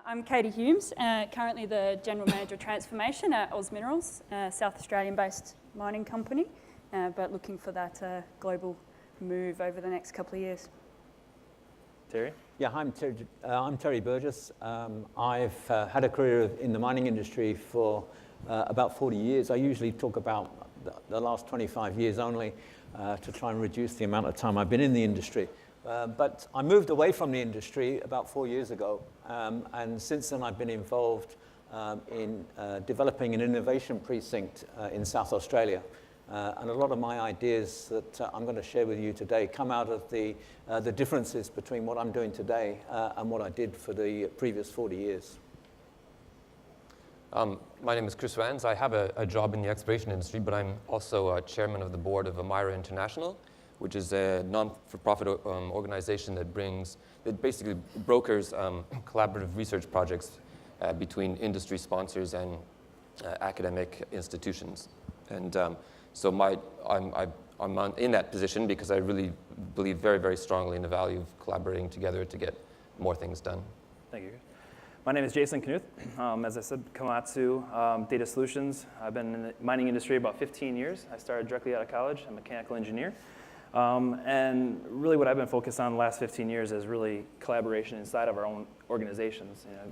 I'm Katie Hulmes, currently the General Manager of Transformation at Oz Minerals, a South Australian-based mining company, but looking for that global move over the next couple of years. Terry? Yeah, I'm Terry Burgess. I've had a career in the mining industry for about 40 years. I usually talk about the last 25 years only to try and reduce the amount of time I've been in the industry. But I moved away from the industry about 4 years ago, and since then I've been involved in developing an innovation precinct in South Australia. And a lot of my ideas that I'm going to share with you today come out of the differences between what I'm doing today and what I did for the previous 40 years. My name is Chris Wijns. I have a job in the exploration industry, but I'm also chairman of the board of AMIRA International, which is a non-for-profit organization that basically brokers collaborative research projects between industry sponsors and academic institutions. And so I'm in that position because I really believe very, very strongly in the value of collaborating together to get more things done. Thank you. My name is Jason Knuth. As I said, Komatsu Data Solutions. I've been in the mining industry about 15 years. I started directly out of college. I'm a mechanical engineer. And really what I've been focused on the last 15 years is really collaboration inside of our own organizations. You know,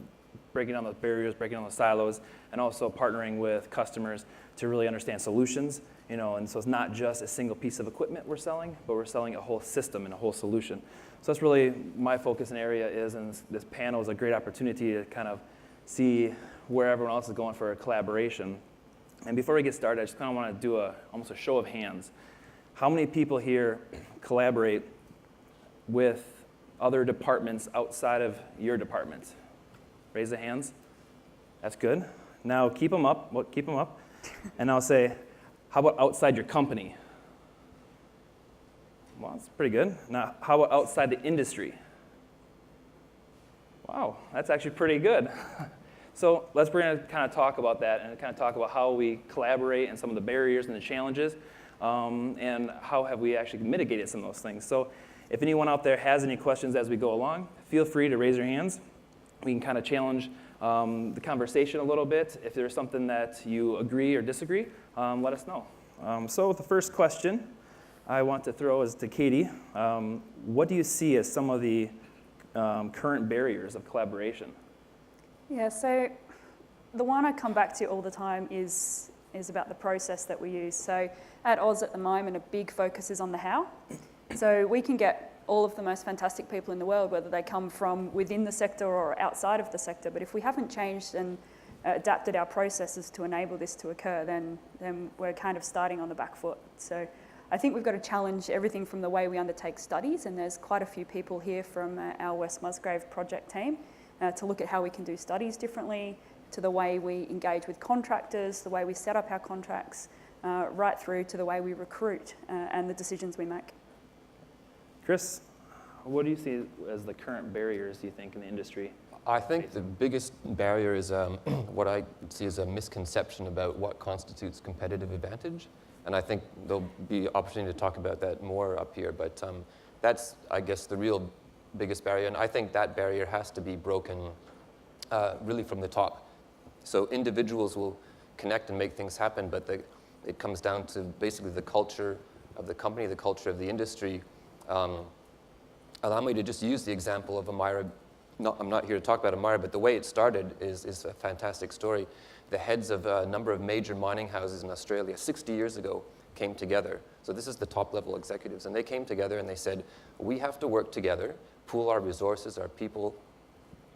breaking down those barriers, breaking down the silos, and also partnering with customers to really understand solutions. You know, and so it's not just a single piece of equipment we're selling, but we're selling a whole system and a whole solution. So that's really my focus and area is, and this panel is a great opportunity to kind of see where everyone else is going for a collaboration. And before we get started, I just kind of want to do almost a show of hands. How many people here collaborate with other departments outside of your department? Raise the hands. That's good. Now keep them up. Keep them up. And I'll say, how about outside your company? Well, that's pretty good. Now, how about outside the industry? Wow, that's actually pretty good. So we're going to kind of talk about that and kind of talk about how we collaborate and some of the barriers and the challenges. And how have we actually mitigated some of those things. So if anyone out there has any questions as we go along, feel free to raise your hands. We can kind of challenge the conversation a little bit. If there's something that you agree or disagree, let us know. So the first question I want to throw is to Katie. What do you see as some of the current barriers of collaboration? Yeah, so the one I come back to all the time is about the process that we use. So at Oz at the moment, a big focus is on the how. So we can get all of the most fantastic people in the world, whether they come from within the sector or outside of the sector, but if we haven't changed and adapted our processes to enable this to occur, then we're kind of starting on the back foot. So I think we've got to challenge everything from the way we undertake studies, and there's quite a few people here from our West Musgrave project team to look at how we can do studies differently, to the way we engage with contractors, the way we set up our contracts, right through to the way we recruit and the decisions we make. Chris, what do you see as the current barriers, do you think, in the industry? I think the biggest barrier is what I see as a misconception about what constitutes competitive advantage. And I think there'll be opportunity to talk about that more up here. But that's, I guess, the real biggest barrier. And I think that barrier has to be broken really from the top. So individuals will connect and make things happen, but it comes down to basically the culture of the company, the culture of the industry. Allow me to just use the example of AMIRA. I'm not here to talk about AMIRA, but the way it started is a fantastic story. The heads of a number of major mining houses in Australia 60 years ago came together. So this is the top level executives, and they came together and they said, we have to work together, pool our resources, our people,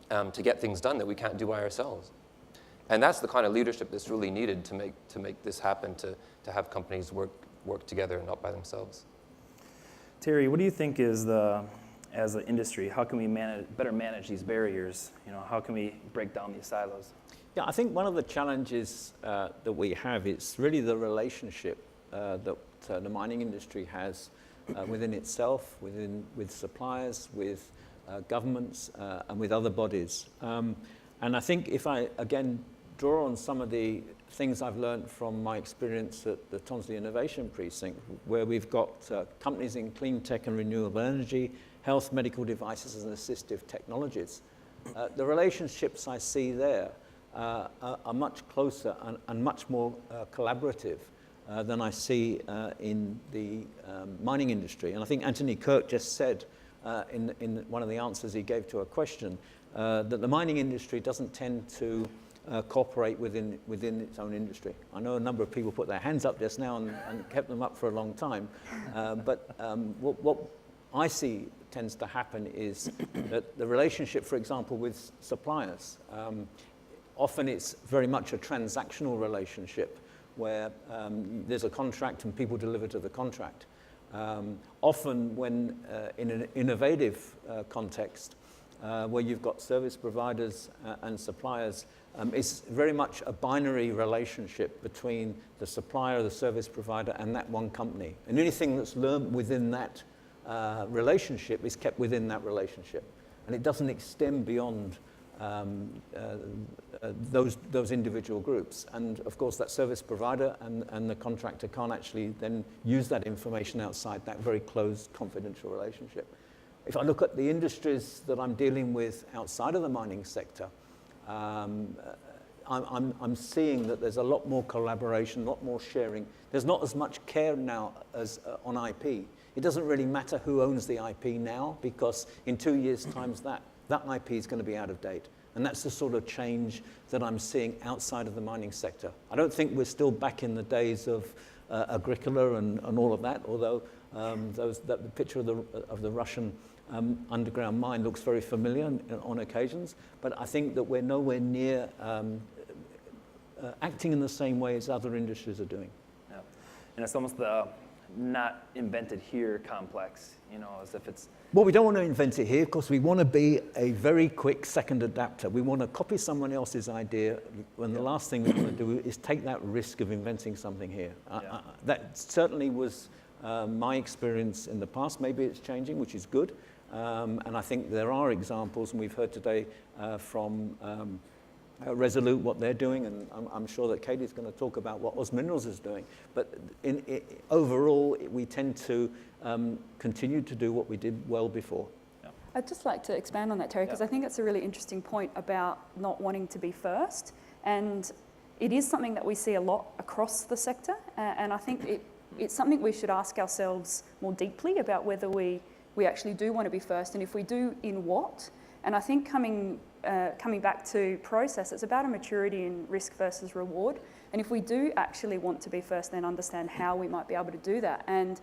to get things done that we can't do by ourselves. And that's the kind of leadership that's really needed to make this happen, to have companies work together and not by themselves. Terry, what do you think is as an industry, how can we better manage these barriers? You know, how can we break down these silos? Yeah, I think one of the challenges that we have is really the relationship that the mining industry has within itself, with suppliers, with governments, and with other bodies. And I think if I, again, draw on some of the things I've learned from my experience at the Tonsley Innovation Precinct, where we've got companies in clean tech and renewable energy, health, medical devices, and assistive technologies. The relationships I see there are much closer and much more collaborative than I see in the mining industry. And I think Anthony Kirk just said in one of the answers he gave to a question that the mining industry doesn't tend to cooperate within its own industry. I know a number of people put their hands up just now and kept them up for a long time, but what I see tends to happen is that the relationship, for example, with suppliers, often it's very much a transactional relationship where there's a contract and people deliver to the contract. Often when in an innovative context, where you've got service providers and suppliers, it's very much a binary relationship between the supplier, the service provider, and that one company. And anything that's learned within that relationship is kept within that relationship. And it doesn't extend beyond those individual groups. And of course, that service provider and the contractor can't actually then use that information outside that very closed, confidential relationship. If I look at the industries that I'm dealing with outside of the mining sector, I'm seeing that there's a lot more collaboration, a lot more sharing. There's not as much care now as on IP. It doesn't really matter who owns the IP now, because in 2 years' time, that IP is going to be out of date. And that's the sort of change that I'm seeing outside of the mining sector. I don't think we're still back in the days of Agricola and all of that, although the picture of the Russian underground mine looks very familiar on occasions. But I think that we're nowhere near acting in the same way as other industries are doing. Yeah. And it's almost the not invented here complex, as if it's... Well, we don't want to invent it here because we want to be a very quick second adapter. We want to copy someone else's idea, when the last thing we want to do is take that risk of inventing something here. That certainly was my experience in the past. Maybe it's changing, which is good. And I think there are examples, and we've heard today from Resolute what they're doing, and I'm sure that Katie's going to talk about what Oz Minerals is doing. But overall, we tend to continue to do what we did well before. Yeah. I'd just like to expand on that, Terry, because I think it's a really interesting point about not wanting to be first. And it is something that we see a lot across the sector. And I think it's something we should ask ourselves more deeply about whether we actually do want to be first, and if we do, in what. And I think coming back to process, it's about a maturity in risk versus reward. And if we do actually want to be first, then understand how we might be able to do that. And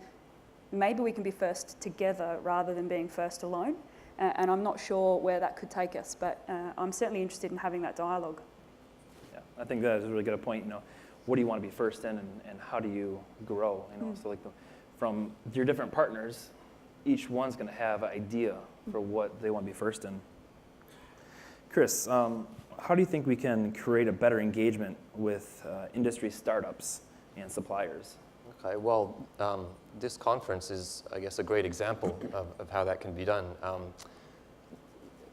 maybe we can be first together rather than being first alone. And I'm not sure where that could take us, but I'm certainly interested in having that dialogue. Yeah, I think that is a really good point. What do you want to be first in, and how do you grow? So like from your different partners, each one's going to have an idea for what they want to be first in. Chris, how do you think we can create a better engagement with industry startups and suppliers? Okay, well, this conference is, I guess, a great example of how that can be done.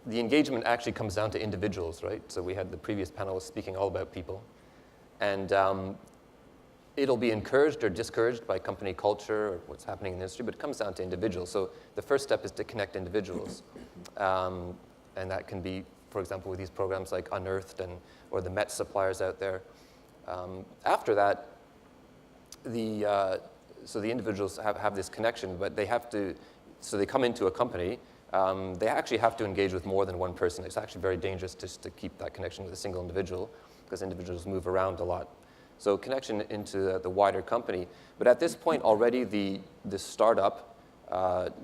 The engagement actually comes down to individuals, right? So we had the previous panelists speaking all about people. And it'll be encouraged or discouraged by company culture or what's happening in the industry, but it comes down to individuals. So the first step is to connect individuals. And that can be, for example, with these programs like Unearthed or the Met suppliers out there. After that, so the individuals have this connection, but they have to, so they come into a company, they actually have to engage with more than one person. It's actually very dangerous just to keep that connection with a single individual, because individuals move around a lot. So connection into the wider company. But at this point already, the startup,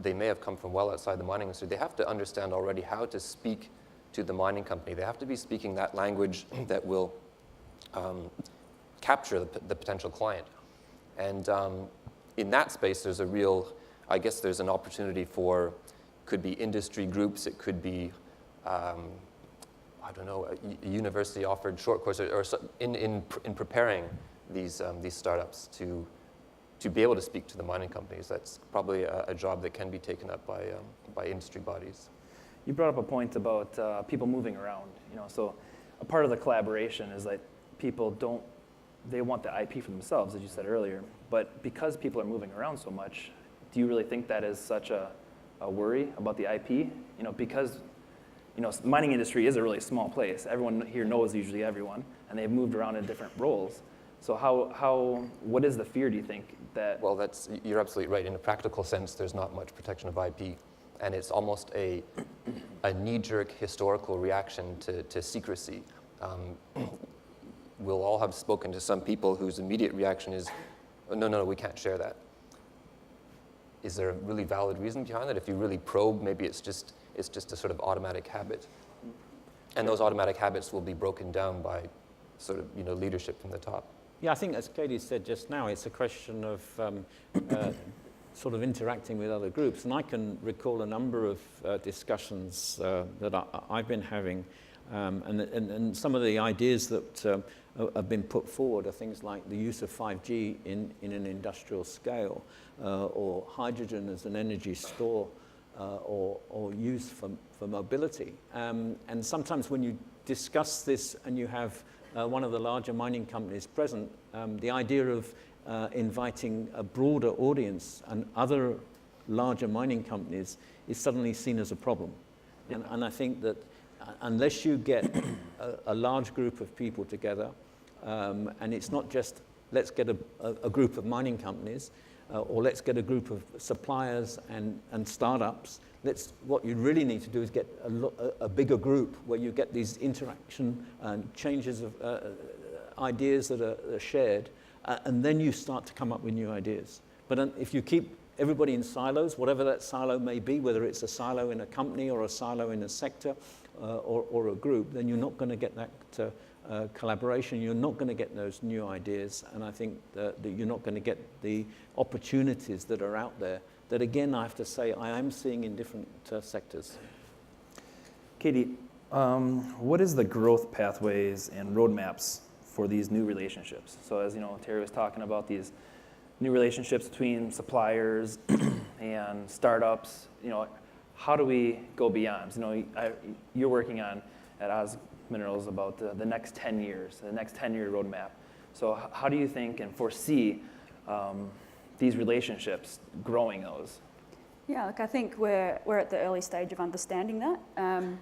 they may have come from well outside the mining industry. They have to understand already how to speak to the mining company. They have to be speaking that language that will capture the potential client. And in that space, there's there's an opportunity for, could be industry groups, it could be, a university offered short course, or in preparing these startups to be able to speak to the mining companies. That's probably a job that can be taken up by industry bodies. You brought up a point about people moving around. So a part of the collaboration is that they want the IP for themselves, as you said earlier. But because people are moving around so much, do you really think that is such a worry about the IP? Because mining industry is a really small place. Everyone here knows usually everyone, and they've moved around in different roles. So what is the fear, do you think, that... Well, you're absolutely right. In a practical sense, there's not much protection of IP, and it's almost a knee-jerk historical reaction to secrecy. We'll all have spoken to some people whose immediate reaction is, oh, no, we can't share that. Is there a really valid reason behind that? If you really probe, maybe it's just a sort of automatic habit. And those automatic habits will be broken down by sort of leadership from the top. Yeah, I think as Katie said just now, it's a question of sort of interacting with other groups. And I can recall a number of discussions that I've been having, and some of the ideas that have been put forward are things like the use of 5G in an industrial scale, or hydrogen as an energy store, or use for mobility. And sometimes when you discuss this and you have one of the larger mining companies present, the idea of inviting a broader audience and other larger mining companies is suddenly seen as a problem. Yeah. And I think that unless you get a large group of people together, and it's not just let's get a group of mining companies, or let's get a group of suppliers and startups. What you really need to do is get a bigger group where you get these interaction and changes of ideas that are shared, and then you start to come up with new ideas. But if you keep everybody in silos, whatever that silo may be, whether it's a silo in a company or a silo in a sector or a group, then you're not going to get that collaboration. You're not going to get those new ideas, and I think that you're not going to get the opportunities that are out there that, again, I have to say, I am seeing in different sectors. Katie, what is the growth pathways and roadmaps for these new relationships? So as Terry was talking about these new relationships between suppliers and startups, how do we go beyond? You're working on at Oz Minerals about the next 10 years, the next 10-year roadmap. So how do you think and foresee these relationships growing those? Yeah, look, I think we're at the early stage of understanding that.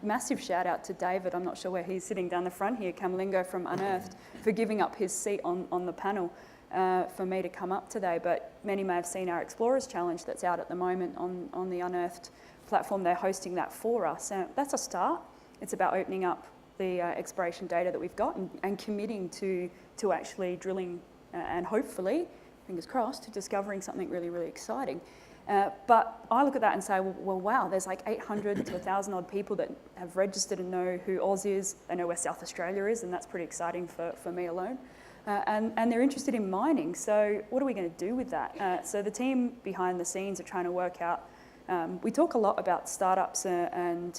Massive shout out to David, I'm not sure where he's sitting down the front here, Camalingo from Unearthed, for giving up his seat on the panel for me to come up today. But many may have seen our Explorers Challenge that's out at the moment on the Unearthed platform. They're hosting that for us. That's a start. It's about opening up the exploration data that we've got and committing to actually drilling and hopefully, fingers crossed, discovering something really, really exciting. But I look at that and say, well, wow, there's like 800 to 1,000 odd people that have registered and know who Oz is. They know where South Australia is, and that's pretty exciting for me alone. And they're interested in mining. So what are we going to do with that? So the team behind the scenes are trying to work out. We talk a lot about startups and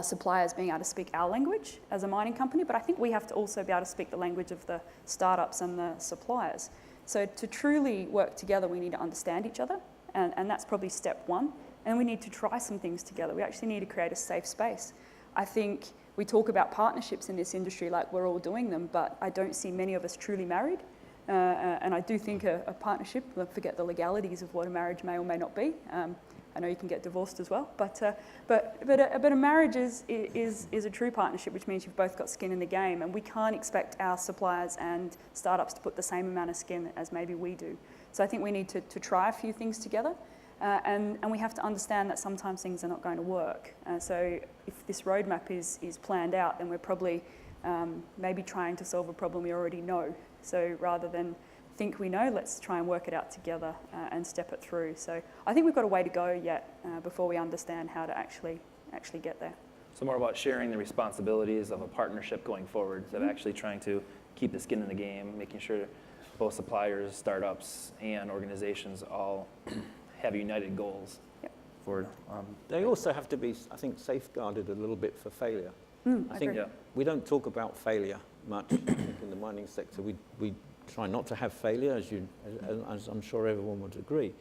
suppliers being able to speak our language as a mining company, but I think we have to also be able to speak the language of the startups and the suppliers. So to truly work together, we need to understand each other, and that's probably step one. And we need to try some things together. We actually need to create a safe space. I think we talk about partnerships in this industry like we're all doing them, but I don't see many of us truly married. And I do think a partnership, I forget the legalities of what a marriage may or may not be. I know you can get divorced as well, but a marriage is a true partnership, which means you've both got skin in the game, and we can't expect our suppliers and startups to put the same amount of skin as maybe we do. So I think we need to try a few things together, and we have to understand that sometimes things are not going to work. So if this roadmap is planned out, then we're probably maybe trying to solve a problem we already know. So rather than think we know, let's try and work it out together and step it through. So I think we've got a way to go yet before we understand how to actually get there. So more about sharing the responsibilities of a partnership going forward, instead of actually trying to keep the skin in the game, making sure both suppliers, startups, and organizations all have united goals. Yep. For, they also have to be, I think, safeguarded a little bit for failure. I think agree. we don't talk about failure much in the mining sector. We try not to have failure, as I'm sure everyone would agree.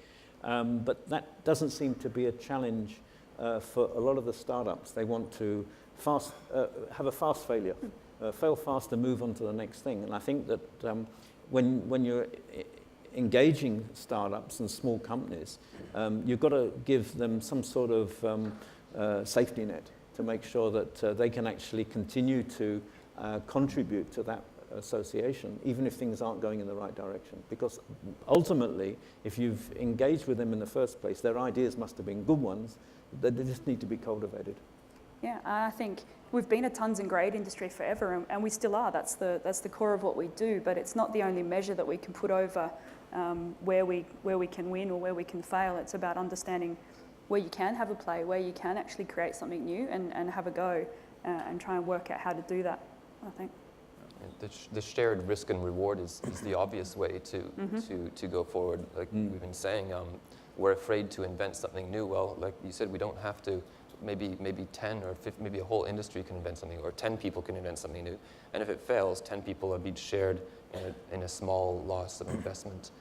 But that doesn't seem to be a challenge for a lot of the startups. They want to have a fast failure, fail fast and move on to the next thing. And I think that when you're engaging startups and small companies, you've got to give them some sort of safety net to make sure that they can actually continue to contribute to that association, even if things aren't going in the right direction. Because ultimately, if you've engaged with them in the first place, their ideas must have been good ones, they just need to be cultivated. Yeah, I think we've been a tons and grade industry forever, and we still are. That's the core of what we do, but it's not the only measure that we can put over where we can win or where we can fail. It's about understanding where you can have a play, where you can actually create something new and have a go and try and work out how to do that, I think. The shared risk and reward is the obvious way to go forward. Like we've been saying, we're afraid to invent something new. Well, like you said, we don't have to. Maybe 10 or 50, maybe a whole industry can invent something, or 10 people can invent something new. And if it fails, 10 people have each shared in a small loss of investment.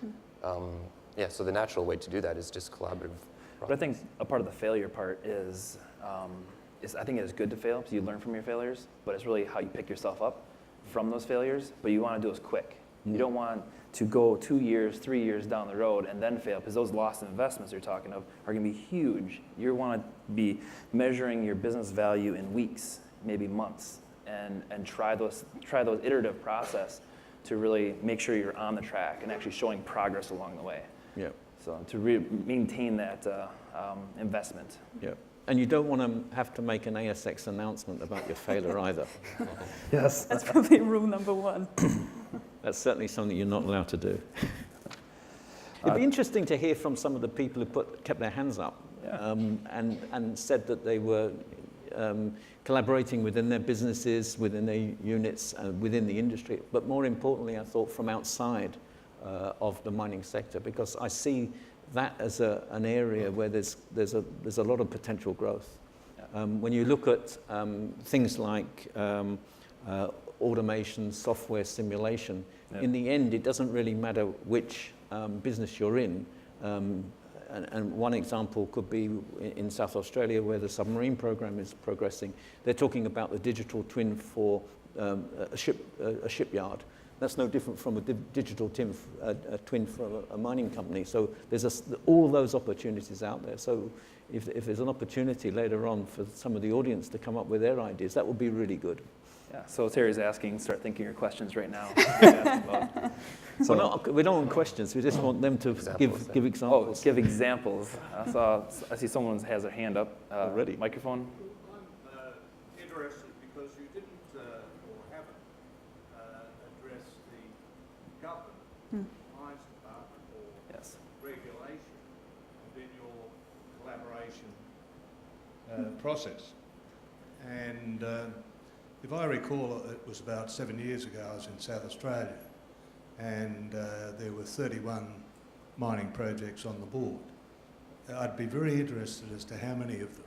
So the natural way to do that is just collaborative. But I think a part of the failure part is I think it is good to fail because you learn from your failures, but it's really how you pick yourself up from those failures, but you want to do it quick. You don't want to go 2 years, 3 years down the road and then fail, because those lost investments you're talking of are going to be huge. You want to be measuring your business value in weeks, maybe months, and try those iterative process to really make sure you're on the track and actually showing progress along the way. Yeah. So to maintain that investment. Yeah. And you don't want to have to make an ASX announcement about your failure either. Yes. That's probably rule number one. That's certainly something you're not allowed to do. It'd be interesting to hear from some of the people who kept their hands up and said that they were collaborating within their businesses, within their units, within the industry, but more importantly, I thought from outside of the mining sector, because I see that as an area where there's a lot of potential growth. When you look at things like automation, software simulation, in the end, it doesn't really matter which business you're in. And one example could be in South Australia, where the submarine program is progressing. They're talking about the digital twin for a shipyard. That's no different from a digital twin for a mining company. So there's all those opportunities out there. So if there's an opportunity later on for some of the audience to come up with their ideas, that would be really good. Yeah, so Terry's asking, start thinking your questions right now. So we don't want questions, we just want them to give examples. Oh, give examples. I see someone has their hand up. Already. Microphone. I'm interested because you didn't or haven't addressed the government, Mines Department or Yes. regulation within your collaboration process. And if I recall, it was about 7 years ago, I was in South Australia, and there were 31 mining projects on the board. I'd be very interested as to how many of them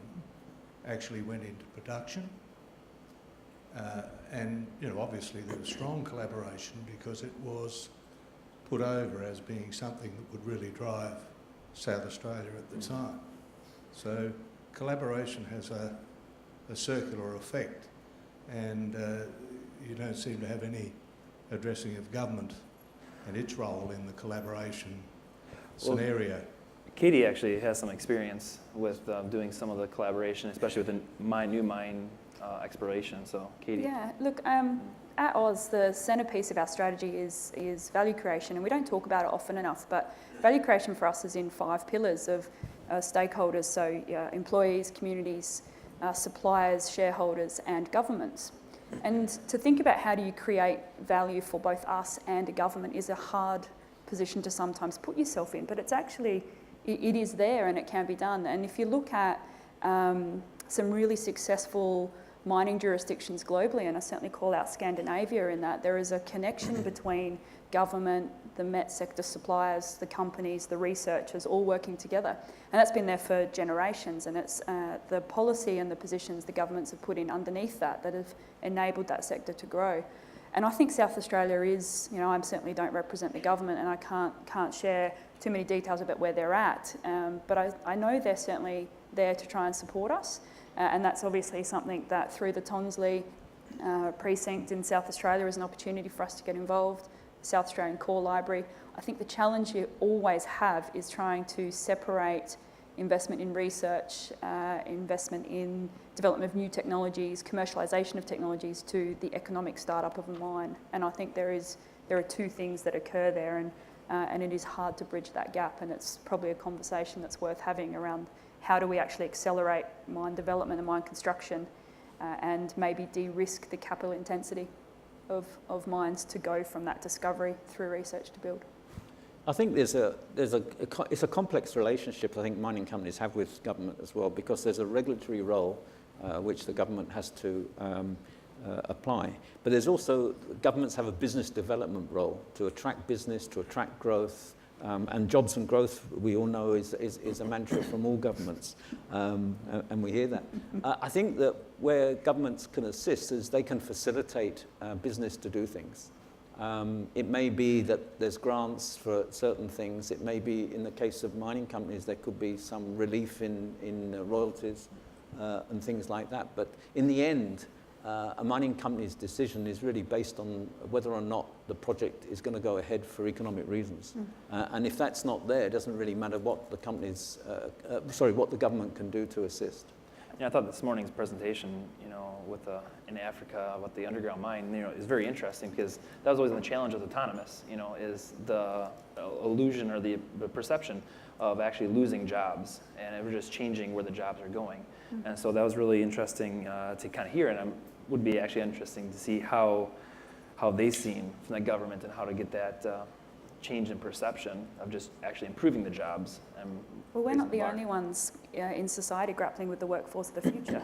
actually went into production. And, obviously there was strong collaboration because it was put over as being something that would really drive South Australia at the time. So collaboration has a circular effect. And you don't seem to have any addressing of government and its role in the collaboration scenario. Katie actually has some experience with doing some of the collaboration, especially with the new mine exploration. So, Katie. Yeah, look, at Oz, the centrepiece of our strategy is value creation, and we don't talk about it often enough, but value creation for us is in 5 pillars of stakeholders, so employees, communities, suppliers, shareholders, and governments. And to think about how do you create value for both us and a government is a hard position to sometimes put yourself in, but it's actually, it is there and it can be done. And if you look at some really successful mining jurisdictions globally, and I certainly call out Scandinavia in that, there is a connection between government, the met sector suppliers, the companies, the researchers, all working together. And that's been there for generations, and it's the policy and the positions the governments have put in underneath that have enabled that sector to grow. And I think South Australia is, I certainly don't represent the government, and I can't share too many details about where they're at, but I know they're certainly there to try and support us, and that's obviously something that through the Tonsley precinct in South Australia is an opportunity for us to get involved. South Australian Core Library. I think the challenge you always have is trying to separate investment in research, investment in development of new technologies, commercialisation of technologies, to the economic startup of a mine. And I think there are two things that occur there, and it is hard to bridge that gap, and it's probably a conversation that's worth having around how do we actually accelerate mine development and mine construction, and maybe de-risk the capital intensity of mines to go from that discovery through research to build. I think it's a complex relationship I think mining companies have with government as well, because there's a regulatory role which the government has to apply, but there's also, governments have a business development role to attract business, to attract growth, and jobs and growth, we all know, is a mantra from all governments, and we hear that. I think that where governments can assist is they can facilitate business to do things. It may be that there's grants for certain things. It may be, in the case of mining companies, there could be some relief in royalties and things like that. But in the end, a mining company's decision is really based on whether or not the project is going to go ahead for economic reasons. And if that's not there, it doesn't really matter what the companies, what the government can do to assist. Yeah, I thought this morning's presentation, with in Africa about the underground mine, is very interesting, because that was always the challenge with autonomous, is the illusion or the perception of actually losing jobs, and it was just changing where the jobs are going. And so that was really interesting to kind of hear, and it would be actually interesting to see how they've seen from the government and how to get that change in perception of just actually improving the jobs. Well, we're not the only ones in society grappling with the workforce of the future.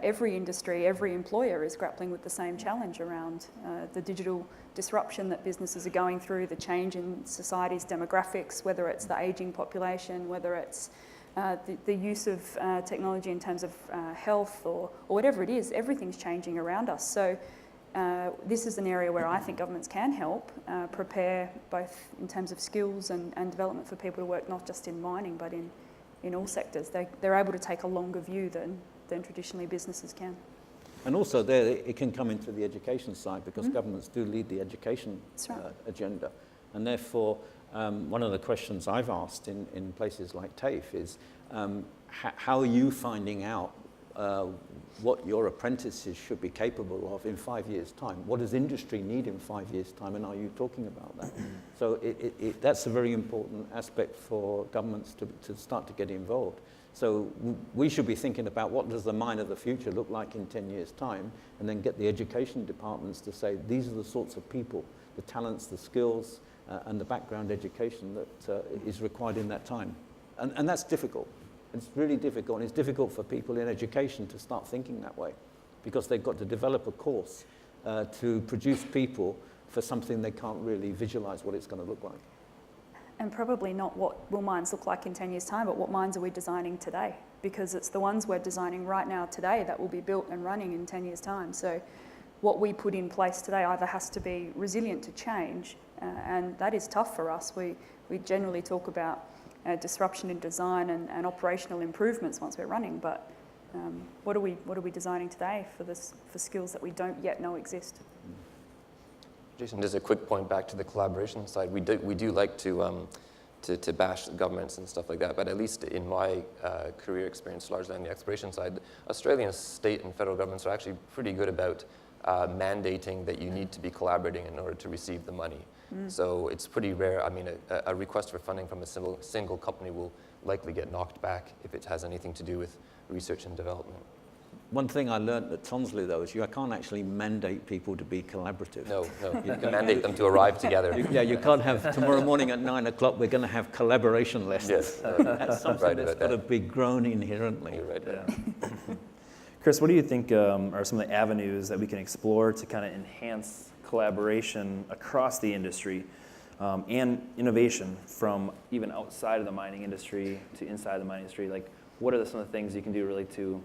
Every industry, every employer is grappling with the same challenge around the digital disruption that businesses are going through, the change in society's demographics, whether it's the ageing population, whether it's the use of technology in terms of health or whatever it is. Everything's changing around us. So this is an area where I think governments can help prepare, both in terms of skills and development for people to work not just in mining but in all sectors. They're able to take a longer view than traditionally businesses can. And also there, it can come into the education side, because governments do lead the education agenda. And therefore, one of the questions I've asked in places like TAFE is, how are you finding out what your apprentices should be capable of in 5 years' time? What does industry need in 5 years' time, and are you talking about that? So that's a very important aspect for governments to start to get involved. So we should be thinking about what does the mine of the future look like in 10 years' time, and then get the education departments to say, these are the sorts of people, the talents, the skills, and the background education that is required in that time. And that's difficult. It's really difficult, and it's difficult for people in education to start thinking that way, because they've got to develop a course to produce people for something they can't really visualize what it's going to look like. And probably not what will mines look like in 10 years' time, but what mines are we designing today? Because it's the ones we're designing right now today that will be built and running in 10 years' time. So what we put in place today either has to be resilient to change, and that is tough for us. We generally talk about disruption in design and operational improvements once we're running, but what are we designing today for skills that we don't yet know exist? Jason, just a quick point back to the collaboration side. We do like to bash governments and stuff like that, but at least in my career experience, largely on the exploration side, Australian state and federal governments are actually pretty good about mandating that you need to be collaborating in order to receive the money. So it's pretty rare. I mean, a request for funding from a single company will likely get knocked back if it has anything to do with research and development. One thing I learned at Tonsley, though, is I can't actually mandate people to be collaborative. No, you can mandate them to arrive together. You can't have, tomorrow morning at 9 o'clock, we're going to have collaboration lessons. Yes. That's something that's got to be grown inherently. You're right. Yeah. Chris, what do you think are some of the avenues that we can explore to kind of enhance collaboration across the industry and innovation from even outside of the mining industry to inside the mining industry? Like, what are some of the things you can do really to,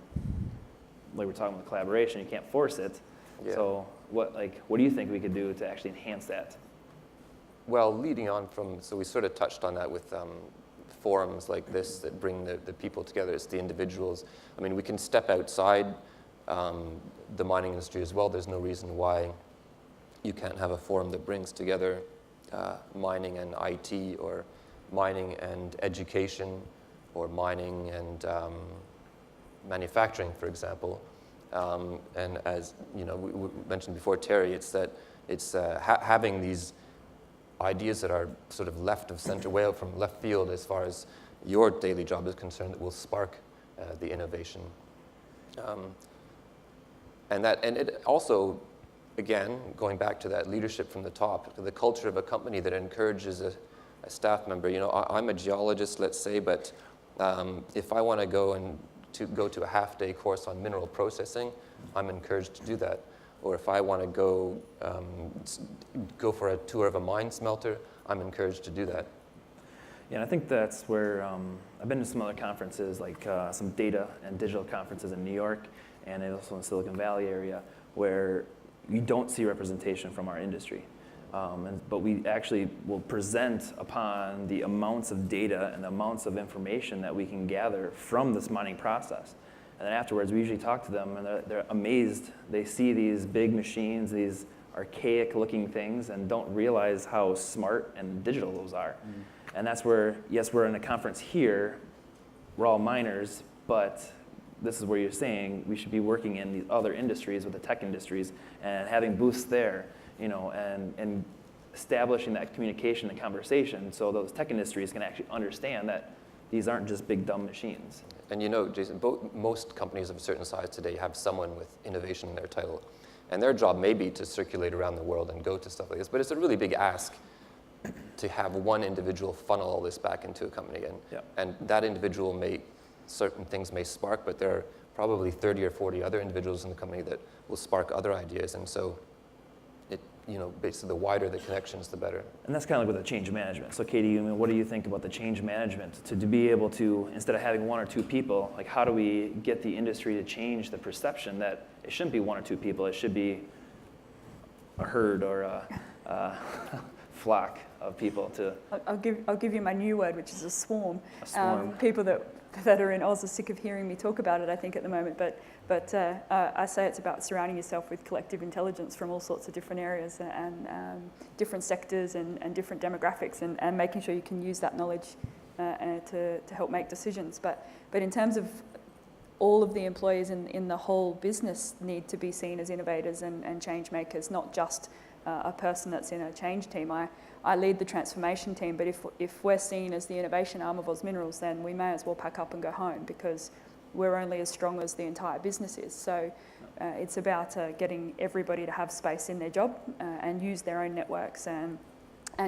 like we're talking about collaboration, you can't force it. Yeah. So what do you think we could do to actually enhance that? Well, leading on from, so we sort of touched on that with forums like this that bring the people together. It's the individuals. I mean, we can step outside the mining industry as well. There's no reason why you can't have a forum that brings together mining and IT, or mining and education, or mining and manufacturing, for example. And as we mentioned before, Terry, it's that having these ideas that are sort of left of center, way out from left field as far as your daily job is concerned, that will spark the innovation. And it also, again, going back to that leadership from the top, the culture of a company that encourages a staff member. I'm a geologist, let's say, but if I want to go to a half-day course on mineral processing, I'm encouraged to do that. Or if I want to go for a tour of a mine smelter, I'm encouraged to do that. Yeah, and I think that's where I've been to some other conferences, like some data and digital conferences in New York and also in the Silicon Valley area, where you don't see representation from our industry. But we actually will present upon the amounts of data and the amounts of information that we can gather from this mining process. And then afterwards, we usually talk to them, and they're amazed. They see these big machines, these archaic-looking things, and don't realize how smart and digital those are. And that's where, yes, we're in a conference here, we're all miners, but this is where you're saying we should be working in these other industries with the tech industries and having booths there, and establishing that communication and conversation so those tech industries can actually understand that these aren't just big, dumb machines. And Jason, most companies of a certain size today have someone with innovation in their title. And their job may be to circulate around the world and go to stuff like this, but it's a really big ask to have one individual funnel all this back into a company. And that individual certain things may spark, but there are probably 30 or 40 other individuals in the company that will spark other ideas. And so basically the wider the connections, the better. And that's kind of like with the change management. So Katie, what do you think about the change management? To be able to, instead of having one or two people, like how do we get the industry to change the perception that it shouldn't be one or two people, it should be a herd or a flock of people to... I'll give you my new word, which is a swarm. A swarm. People that are in Oz are sick of hearing me talk about it, I think, at the moment. But I say it's about surrounding yourself with collective intelligence from all sorts of different areas and different sectors and different demographics, and making sure you can use that knowledge to help make decisions. But in terms of all of the employees in the whole business need to be seen as innovators and change makers, not just a person that's in a change team. I lead the transformation team, but if we're seen as the innovation arm of Oz Minerals, then we may as well pack up and go home, because we're only as strong as the entire business is. So it's about getting everybody to have space in their job and use their own networks and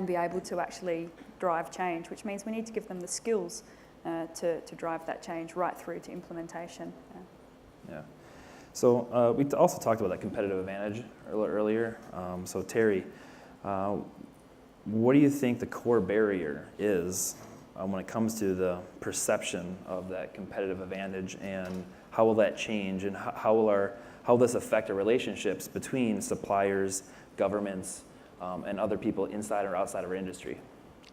be able to actually drive change, which means we need to give them the skills to drive that change right through to implementation. Yeah. So we also talked about that competitive advantage earlier. So Terry, what do you think the core barrier is when it comes to the perception of that competitive advantage, and how will that change, and how will this affect our relationships between suppliers, governments, and other people inside or outside of our industry?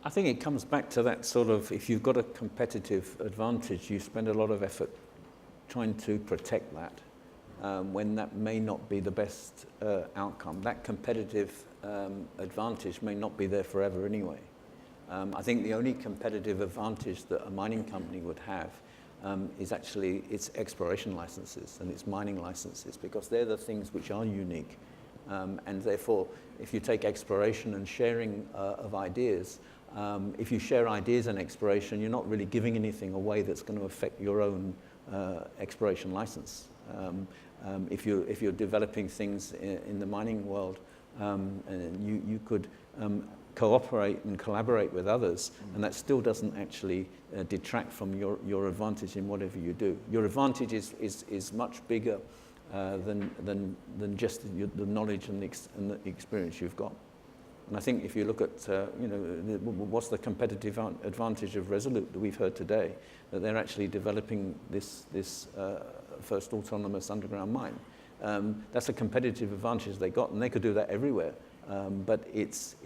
I think it comes back to that sort of, if you've got a competitive advantage, you spend a lot of effort trying to protect that. When that may not be the best outcome. That competitive advantage may not be there forever anyway. I think the only competitive advantage that a mining company would have is actually its exploration licenses and its mining licenses, because they're the things which are unique. And therefore, if you take exploration and sharing of ideas, if you share ideas and exploration, you're not really giving anything away that's going to affect your own exploration license. If you're developing things in the mining world, you could cooperate and collaborate with others, and that still doesn't actually detract from your advantage in whatever you do. Your advantage is much bigger than just the knowledge and the experience you've got. And I think if you look at what's the competitive advantage of Resolute that we've heard today, that they're actually developing this first autonomous underground mine. That's a competitive advantage they got, and they could do that everywhere. But it's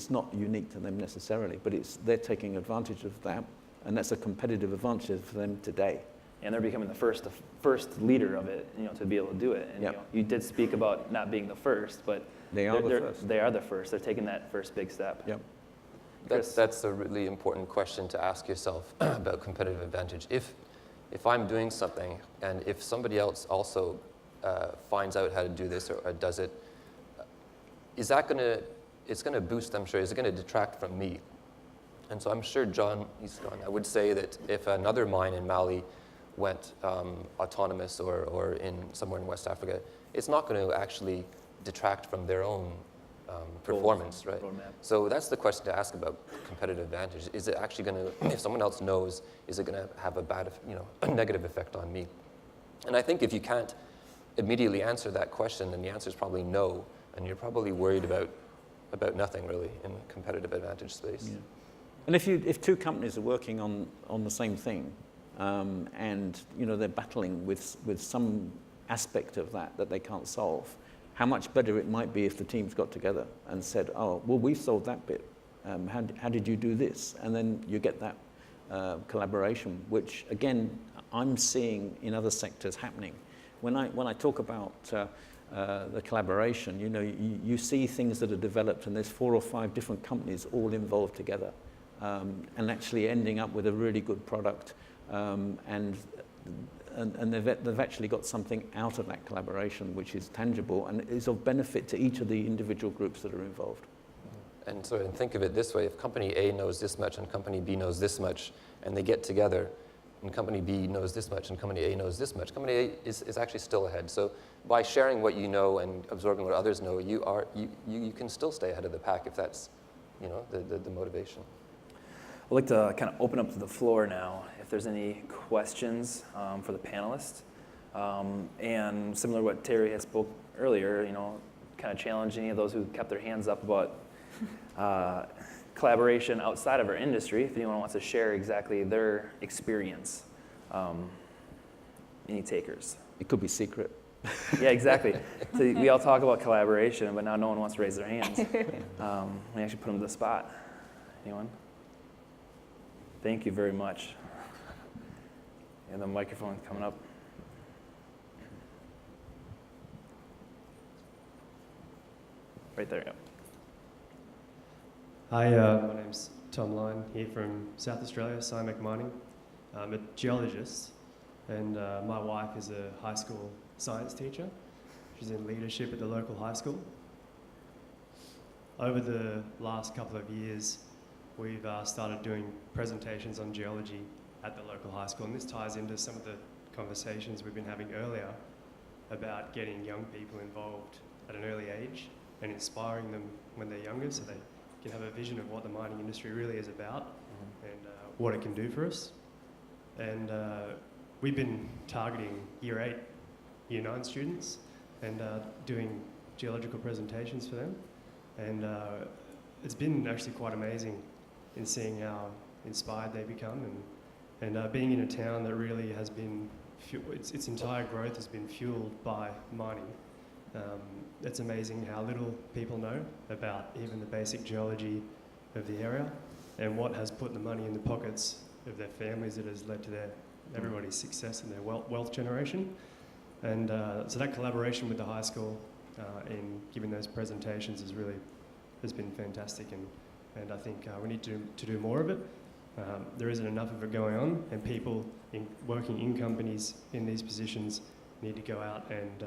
not unique to them necessarily, but they're taking advantage of that, and that's a competitive advantage for them today. And they're becoming the first leader of it, to be able to do it. And Yep. You did speak about not being the first, but They are the first. They are the first. They're taking that first big step. Yep. That's a really important question to ask yourself about competitive advantage. If I'm doing something and if somebody else also finds out how to do this or does it, is that it's going to boost, I'm sure, is it going to detract from me? And so I'm sure John, he's gone, I would say that if another mine in Mali went autonomous or somewhere in West Africa, it's not going to actually detract from their own performance, right? Roadmap. So that's the question to ask about competitive advantage. Is it actually going to, if someone else knows, is it going to have a bad, a negative effect on me? And I think if you can't immediately answer that question, then the answer is probably no, and you're probably worried about nothing really in the competitive advantage space. Yeah. And if two companies are working on the same thing, and they're battling with some aspect of that they can't solve, how much better it might be if the teams got together and said, oh, well, we solved that bit. How did you do this? And then you get that collaboration, which, again, I'm seeing in other sectors happening. When I talk about the collaboration, you see things that are developed and there's 4 or 5 different companies all involved together and actually ending up with a really good product and they've actually got something out of that collaboration which is tangible and is of benefit to each of the individual groups that are involved. And so think of it this way, if company A knows this much and company B knows this much, and they get together, and company B knows this much and company A knows this much, company A is actually still ahead. So by sharing what you know and absorbing what others know, you can still stay ahead of the pack if that's the motivation. I'd like to kind of open up to the floor now, if there's any questions for the panelists. And similar to what Terry had spoke earlier, kind of challenging those who kept their hands up about collaboration outside of our industry, if anyone wants to share exactly their experience. Any takers? It could be secret. Yeah, exactly. So we all talk about collaboration, but now no one wants to raise their hands. We actually put them to the spot. Anyone? Thank you very much. And the microphone coming up. Right there, yeah. Hi, my name's Tonsley, here from South Australia, Simac Mining. I'm a geologist, and my wife is a high school science teacher. She's in leadership at the local high school. Over the last couple of years, we've started doing presentations on geology at the local high school, and this ties into some of the conversations we've been having earlier about getting young people involved at an early age and inspiring them when they're younger so they can have a vision of what the mining industry really is about and what it can do for us. And we've been targeting Year 8, Year 9 students and doing geological presentations for them. And it's been actually quite amazing in seeing how inspired they become and being in a town that really has been, its entire growth has been fueled by mining. It's amazing how little people know about even the basic geology of the area and what has put the money in the pockets of their families that has led to everybody's success and their wealth generation. And so that collaboration with the high school in giving those presentations has been fantastic, and I think we need to do more of it. There isn't enough of it going on, and people working in companies in these positions need to go out and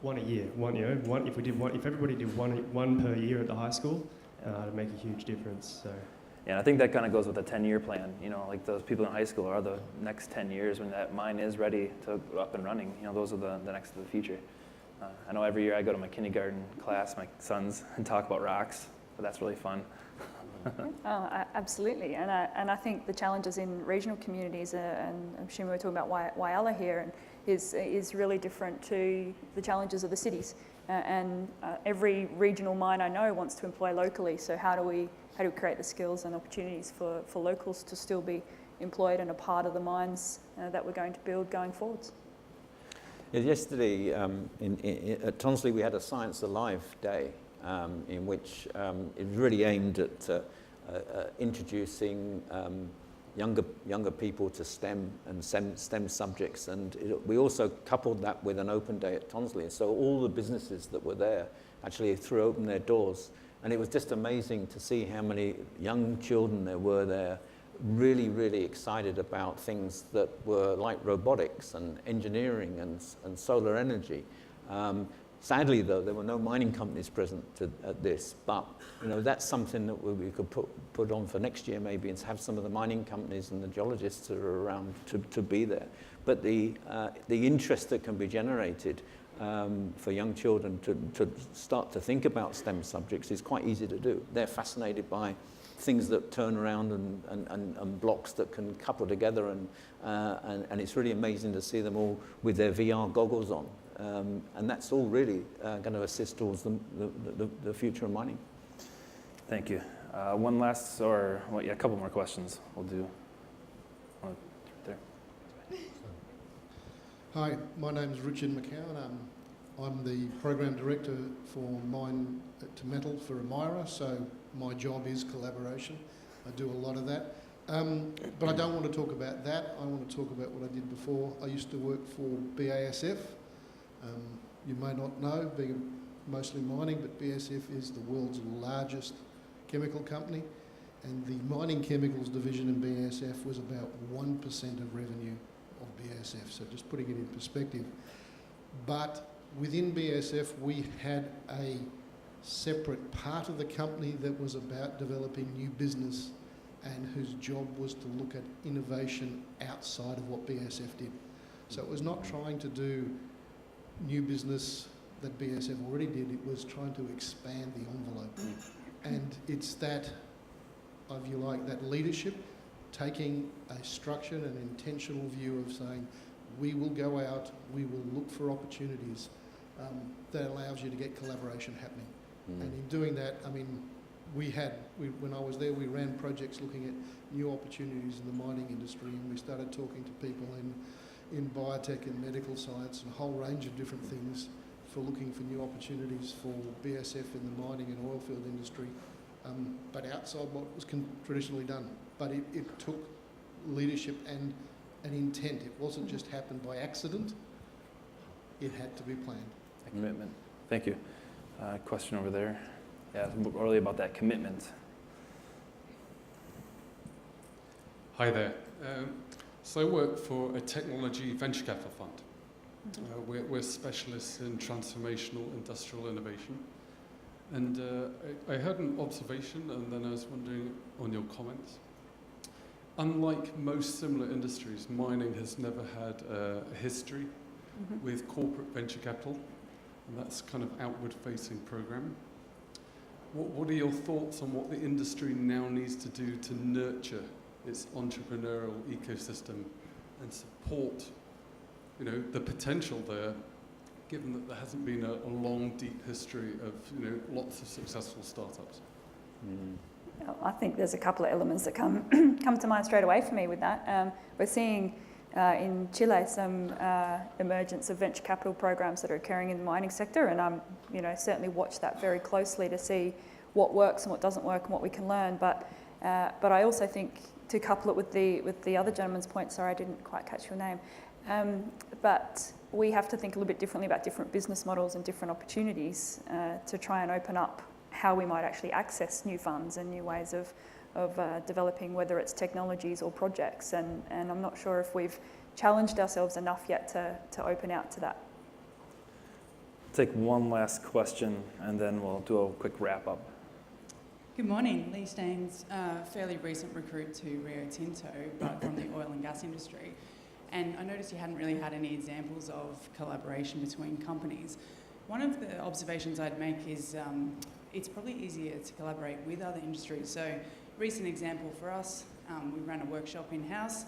one a year. If everybody did one per year at the high school, it'd make a huge difference. So. Yeah, and I think that kind of goes with the 10-year plan. Like those people in high school are the next 10 years when that mine is ready to go up and running. Those are the next of the future. I know every year I go to my kindergarten class, my sons, and talk about rocks, but that's really fun. Absolutely, and I think the challenges in regional communities, and I'm assuming we're talking about Whyalla here, and is really different to the challenges of the cities. And every regional mine I know wants to employ locally. So how do we create the skills and opportunities for locals to still be employed and a part of the mines that we're going to build going forwards? Yeah, yesterday at Tonsley we had a Science Alive Day in which it really aimed at introducing younger people to STEM and STEM subjects, and we also coupled that with an open day at Tonsley. So all the businesses that were there actually threw open their doors And it was just amazing to see how many young children there were there, really, really excited about things that were like robotics and engineering and solar energy. Sadly, though, there were no mining companies present at this, but that's something that we could put on for next year maybe, and have some of the mining companies and the geologists that are around to be there. But the interest that can be generated for young children to start to think about STEM subjects is quite easy to do. They're fascinated by things that turn around and blocks that can couple together, and it's really amazing to see them all with their VR goggles on. And that's all really going to assist towards the future of mining. Thank you. One last, a couple more questions. We'll do one right there. Hi, my name is Richard McCowan. I'm the Program Director for Mine to Metal for AMIRA, so my job is collaboration. I do a lot of that. But I don't want to talk about that. I want to talk about what I did before. I used to work for BASF. You may not know, being mostly mining, but BASF is the world's largest chemical company, and the mining chemicals division in BASF was about 1% of revenue of BASF, so just putting it in perspective. But within BASF, we had a separate part of the company that was about developing new business and whose job was to look at innovation outside of what BASF did. So it was not trying to do new business that BASF already did, it was trying to expand the envelope. And it's that, if you like, that leadership, taking a structured and intentional view of saying, we will go out, we will look for opportunities that allows you to get collaboration happening. And in doing that, I mean, when I was there, we ran projects looking at new opportunities in the mining industry, and we started talking to people in biotech and medical science and a whole range of different things for looking for new opportunities for BASF in the mining and oilfield industry, but outside what was traditionally done. But it took leadership and an intent. It wasn't just happened by accident. It had to be planned. A commitment. Thank you. Question over there. Yeah, earlier about that commitment. Hi there. So I work for a technology venture capital fund. We're specialists in transformational industrial innovation. And I heard an observation, and then I was wondering on your comments. Unlike most similar industries, mining has never had a history with corporate venture capital, and that's kind of outward-facing program. What are your thoughts on what the industry now needs to do to nurture its entrepreneurial ecosystem and support, the potential there, given that there hasn't been a long, deep history of, lots of successful startups? I think there's a couple of elements that come to mind straight away for me with that. We're seeing in Chile some emergence of venture capital programs that are occurring in the mining sector, and I'm certainly watch that very closely to see what works and what doesn't work and what we can learn. But I also think, to couple it with the other gentleman's point, sorry, I didn't quite catch your name, but we have to think a little bit differently about different business models and different opportunities to try and open up how we might actually access new funds and new ways of developing, whether it's technologies or projects. And I'm not sure if we've challenged ourselves enough yet to open out to that. Take one last question, and then we'll do a quick wrap up. Good morning, Lee Staines, fairly recent recruit to Rio Tinto, but from the oil and gas industry. And I noticed you hadn't really had any examples of collaboration between companies. One of the observations I'd make is it's probably easier to collaborate with other industries. So, recent example for us, we ran a workshop in-house,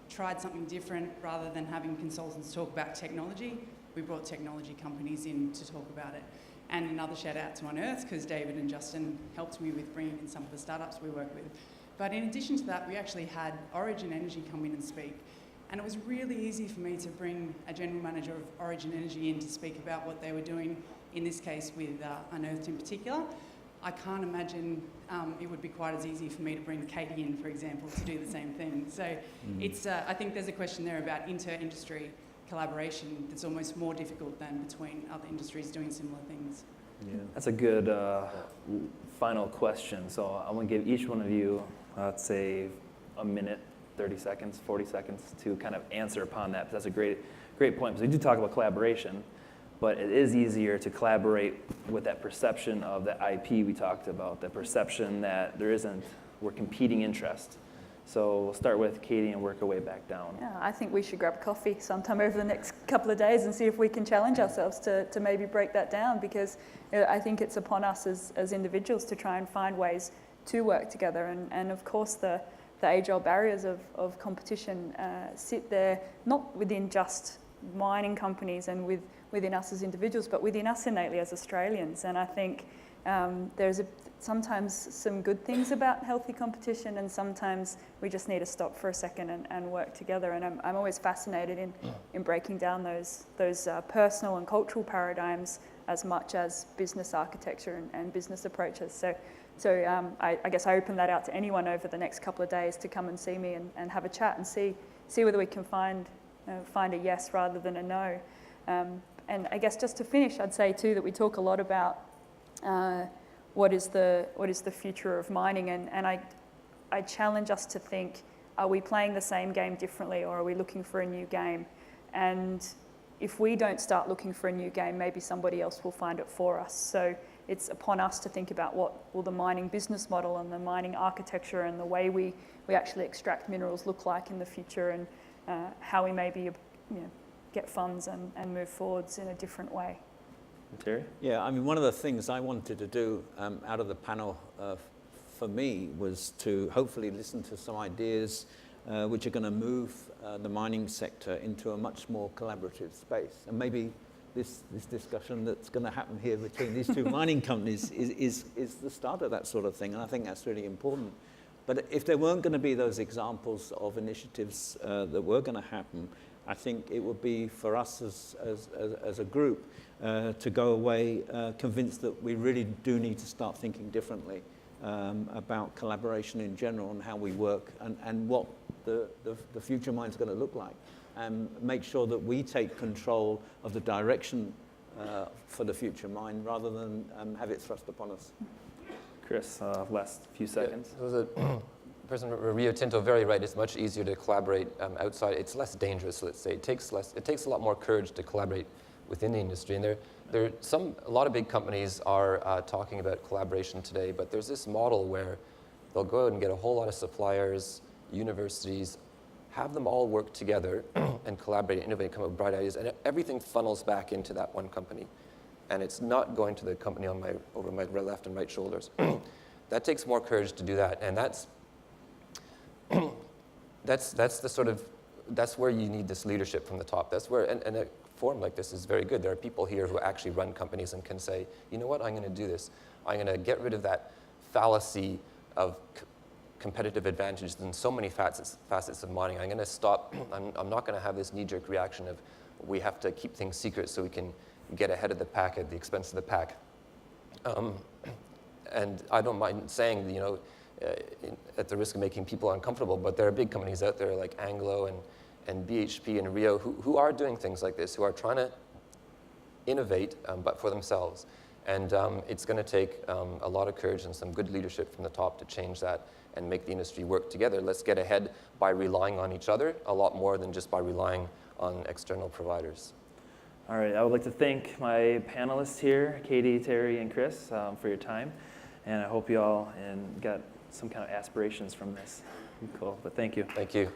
tried something different. Rather than having consultants talk about technology, we brought technology companies in to talk about it. And another shout out to Unearth, because David and Justin helped me with bringing in some of the startups we work with. But in addition to that, we actually had Origin Energy come in and speak. And it was really easy for me to bring a general manager of Origin Energy in to speak about what they were doing, in this case with Unearthed in particular. I can't imagine it would be quite as easy for me to bring Katie in, for example, to do the same thing. So it's, I think there's a question there about inter-industry collaboration that's almost more difficult than between other industries doing similar things. That's a good final question. So I'm going to give each one of you, let's say, a minute, 30 seconds, 40 seconds to kind of answer upon that. That's a great point. Because we do talk about collaboration, but it is easier to collaborate with that perception of the IP we talked about, the perception that we're competing interests. So we'll start with Katie and work our way back down. Yeah, I think we should grab coffee sometime over the next couple of days and see if we can challenge ourselves to maybe break that down, because I think it's upon us as individuals to try and find ways to work together. And of course, the age-old barriers of competition sit there, not within just mining companies and within us as individuals, but within us innately as Australians. And I think there's sometimes some good things about healthy competition, and sometimes we just need to stop for a second and work together. And I'm always fascinated in breaking down those personal and cultural paradigms as much as business architecture and business approaches. So I guess I open that out to anyone over the next couple of days to come and see me and have a chat and see whether we can find a yes rather than a no. And I guess just to finish, I'd say too that we talk a lot about what is the future of mining, and I challenge us to think, are we playing the same game differently, or are we looking for a new game? And if we don't start looking for a new game, maybe somebody else will find it for us. So it's upon us to think about what will the mining business model and the mining architecture and the way we actually extract minerals look like in the future, and how we maybe get funds and move forwards in a different way. Terry? Yeah, I mean, one of the things I wanted to do out of the panel for me was to hopefully listen to some ideas which are going to move the mining sector into a much more collaborative space. And maybe this discussion that's going to happen here between these two mining companies is the start of that sort of thing. And I think that's really important. But if there weren't going to be those examples of initiatives that were going to happen, I think it would be for us as a group to go away convinced that we really do need to start thinking differently about collaboration in general and how we work and what the future mine's going to look like, and make sure that we take control of the direction for the future mine rather than have it thrust upon us. Chris, last few seconds. Yeah, the person from Rio Tinto, very right. It's much easier to collaborate outside. It's less dangerous, let's say. It takes a lot more courage to collaborate within the industry. And a lot of big companies are talking about collaboration today, but there's this model where they'll go out and get a whole lot of suppliers, universities, have them all work together and collaborate, innovate, come up with bright ideas, and everything funnels back into that one company. And it's not going to the company over my left and right shoulders. That takes more courage to do that, and that's where you need this leadership from the top. That's where, and a forum like this is very good. There are people here who actually run companies and can say, you know what, I'm going to do this. I'm going to get rid of that fallacy of competitive advantages in so many facets of mining. I'm going to stop. I'm not going to have this knee-jerk reaction of we have to keep things secret so we can get ahead of the pack at the expense of the pack. And I don't mind saying, at the risk of making people uncomfortable, but there are big companies out there like Anglo and BHP and Rio who are doing things like this, who are trying to innovate, but for themselves. And it's going to take a lot of courage and some good leadership from the top to change that and make the industry work together. Let's get ahead by relying on each other a lot more than just by relying on external providers. All right, I would like to thank my panelists here, Katie, Terry, and Chris, for your time. And I hope you all got some kind of aspirations from this. Cool, but thank you. Thank you.